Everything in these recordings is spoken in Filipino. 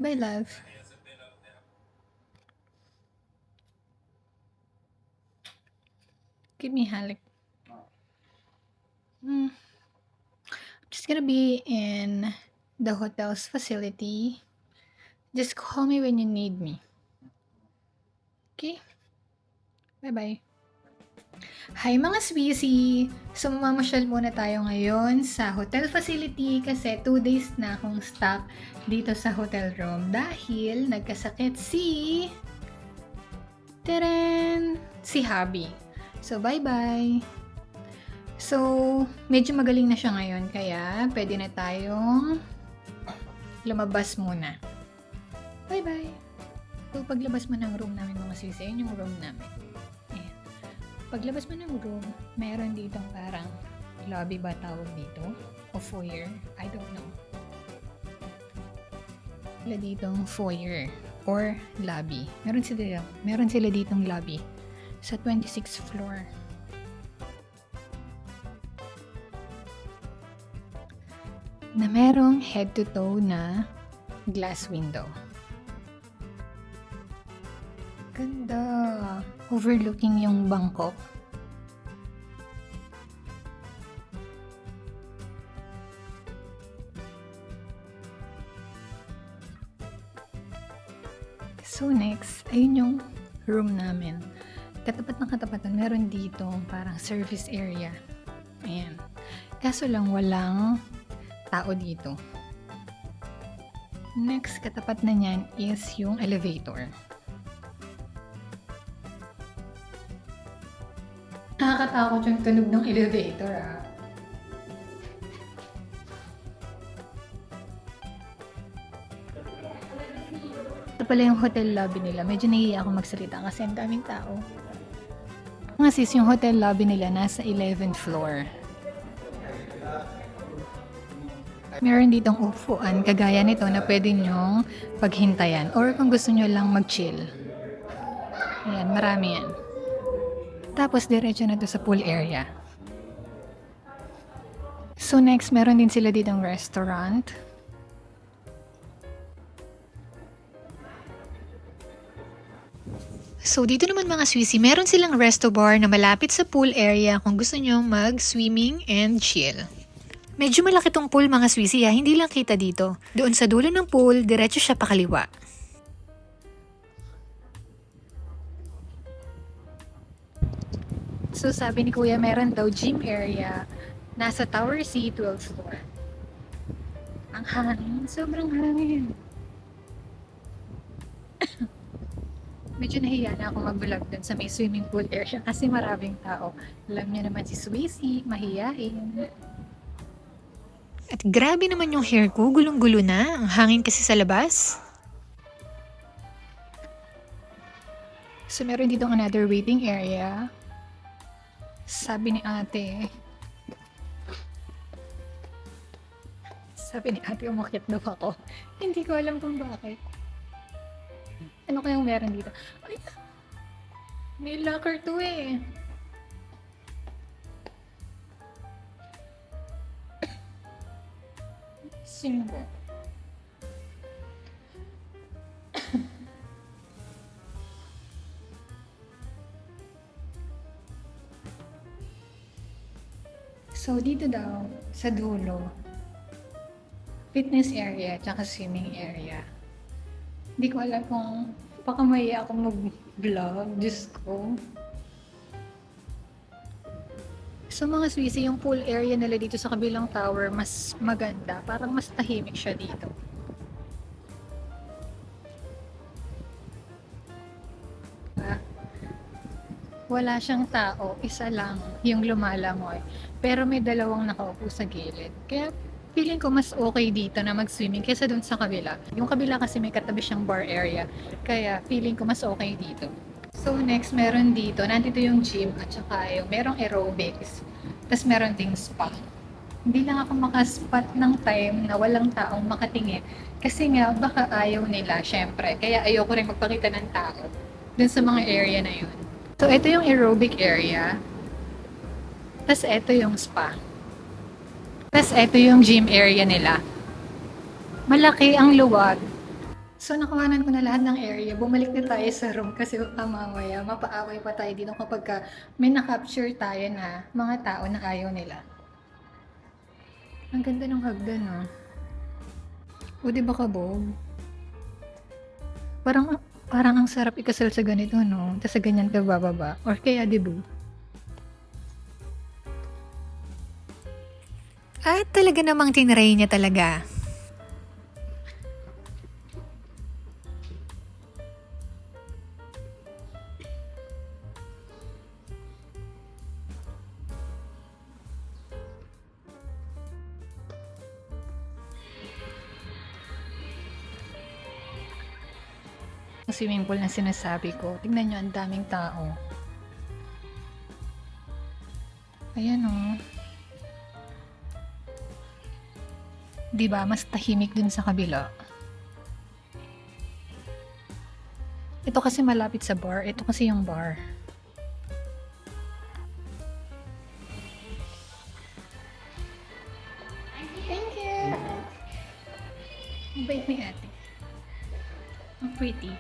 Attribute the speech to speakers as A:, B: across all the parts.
A: Bye, love. Give me halik. Just gonna be in the hotel's facility. Just call me when you need me. Okay? Bye-bye. Hi mga Swissy! So mamamasyal muna tayo ngayon sa hotel facility kasi 2 days na akong stuck dito sa hotel room dahil nagkasakit si... Teren! Si Habi. So bye-bye! So, medyo magaling na siya ngayon kaya pwede na tayong lumabas muna. Bye-bye! So, paglabas mo ng room namin mga Swissy, yun yung room namin. Ayan. Paglabas mo ng room, meron dito parang lobby ba tawag dito? O foyer? I don't know. Wala ditong foyer or lobby. Meron sila ditong lobby sa 26th floor. Na merong head-to-toe na glass window. Ganda! Overlooking yung Bangkok. So next, ayun yung room namin. Katapat ng katapatan, meron dito parang service area. Ayan. Kaso lang walang tao dito. Next, katapat na niyan is yung elevator. Nakakatakot yung tunog ng elevator ah. Ito pala yung hotel lobby nila. Medyo nahihiya ako magsalita kasi ang daming tao. Mga sis, yung hotel lobby nila nasa 11th floor. Meron ditong upuan kagaya nito na pwede nyong paghintayan or kung gusto nyo lang mag-chill. Ayan, marami yan. Tapos diretso na to sa pool area. So next, meron din sila ditong restaurant. So dito naman mga Swissy, meron silang resto bar na malapit sa pool area kung gusto nyo mag-swimming and chill. Medyo malaki tong pool mga Swissy ha, hindi lang kita dito. Doon sa dulo ng pool, diretso siya pakaliwa. So sabi ni Kuya, meron daw gym area nasa Tower C, 12th floor. Ang hangin, sobrang hangin. Medyo nahiya na ako mag-vlog dun sa may swimming pool area kasi maraming tao. Alam niyo naman si Swissy, mahiyain. At grabe naman yung hair ko, gulong-gulo na. Ang hangin kasi sa labas. So meron dito another waiting area. Sabi ni ate, umakyat daw ako. Hindi ko alam kung bakit. Ano kayang meron dito? Ay, may locker to eh. Sino ba? So, dito daw, sa dulo, fitness area, tsaka swimming area. Hindi ko alam kung baka maya ako mag-vlog, Diyos ko. So mga Swissy, yung pool area nila dito sa kabilang tower, mas maganda. Parang mas tahimik siya dito. Wala siyang tao, isa lang yung lumalangoy. Pero may dalawang nakaupo sa gilid. Kaya feeling ko mas okay dito na mag-swimming kaysa dun sa kabila. Yung kabila kasi may katabi siyang bar area. Kaya feeling ko mas okay dito. So next, meron dito. Nandito yung gym at saka yung merong aerobics. Tapos meron ding spa. Hindi lang ako makaspot ng time na walang taong makatingin. Kasi nga, baka ayaw nila, syempre. Kaya ayoko rin magpakita ng tao dun sa mga area na yun. So, ito yung aerobic area. Tapos, ito yung spa. Tapos, ito yung gym area nila. Malaki ang luwag. So, nakuhanan ko na lahat ng area. Bumalik na tayo sa room kasi baka mamaya mapaaway pa tayo dito kapag may na-capture tayo na mga tao na ayaw nila. Ang ganda ng hagdan, no? O, di ba kabog? Parang ang sarap ikasal sa ganito, no? Tapos sa ganyan ka bababa. Or kaya, di ba?
B: At talaga namang tinry niya talaga.
A: Ang swimming pool na sinasabi ko. Tignan nyo, ang daming tao. Ayan, oh. Diba? Mas tahimik dun sa kabila. Ito kasi malapit sa bar. Ito kasi yung bar. Thank you! Ang bait ni ate. Ang pretty.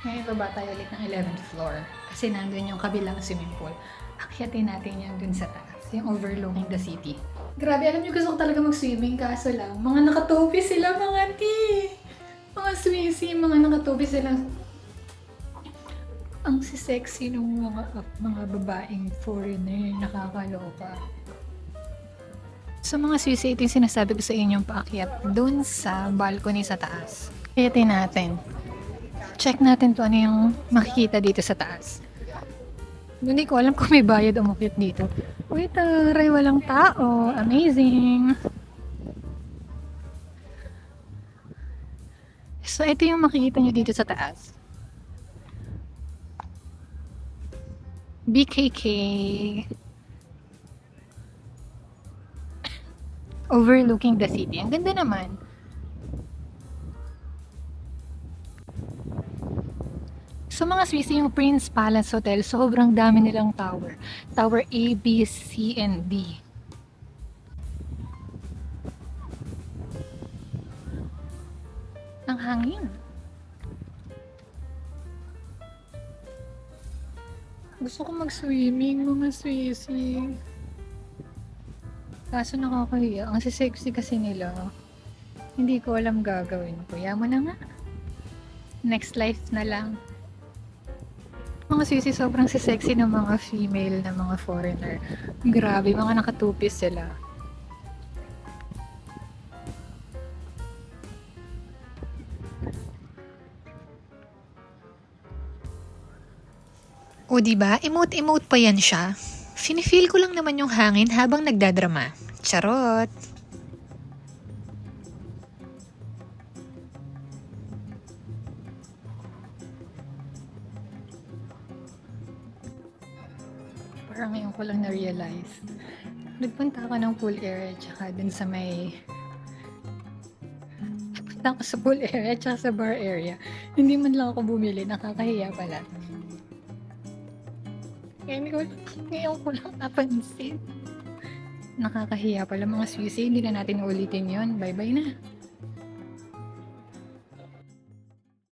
A: Ngayon baba tayo ulit ng 11th floor. Kasi nandun yung kabilang swimming pool. Akyatin natin yan dun sa taas. Yung overlooking the city. Grabe, alam niyo gusto ko talaga mag-swimming. Kaso lang, mga nakatopi sila mga mga swimmy, mga nakatopi sila. Ang sexy ng mga babaeng foreigner. Nakakaloka. So mga Swissy, ito yung sinasabi ko sa inyong paakyat dun sa balcony sa taas. Akyatin natin. Check natin to ano yung makikita dito sa taas. Hindi ko alam kung may bayad umakyat dito. Uy, taray, walang tao. Amazing. So, ito yung makikita nyo dito sa taas. BKK. Overlooking the city. Ang ganda naman. So mga Swissy, yung Prince Palace Hotel, sobrang dami nilang tower. Tower A, B, C, and D. Ang hangin. Gusto ko mag-swimming, mga Swissy. Kaso nakakahiya. Ang sexy kasi nila. Hindi ko alam gagawin ko. Yaman na nga. Next life na lang. Mga Swissy, sobrang sexy ng mga female na mga foreigner. Grabe, mga nakatupis sila.
B: O diba, emote-emote pa yan siya. Feel ko lang naman yung hangin habang nagdadrama. Charot!
A: Parang ngayon ko lang na-realize. Nagpunta ako ng pool area tsaka dun sa may... Punta ako sa pool area tsaka sa bar area. Hindi man lang ako bumili. Nakakahiya pala. Ngayon ko lang napansin. Nakakahiya pala mga Swissy. Hindi na natin ulitin yon. Bye-bye na.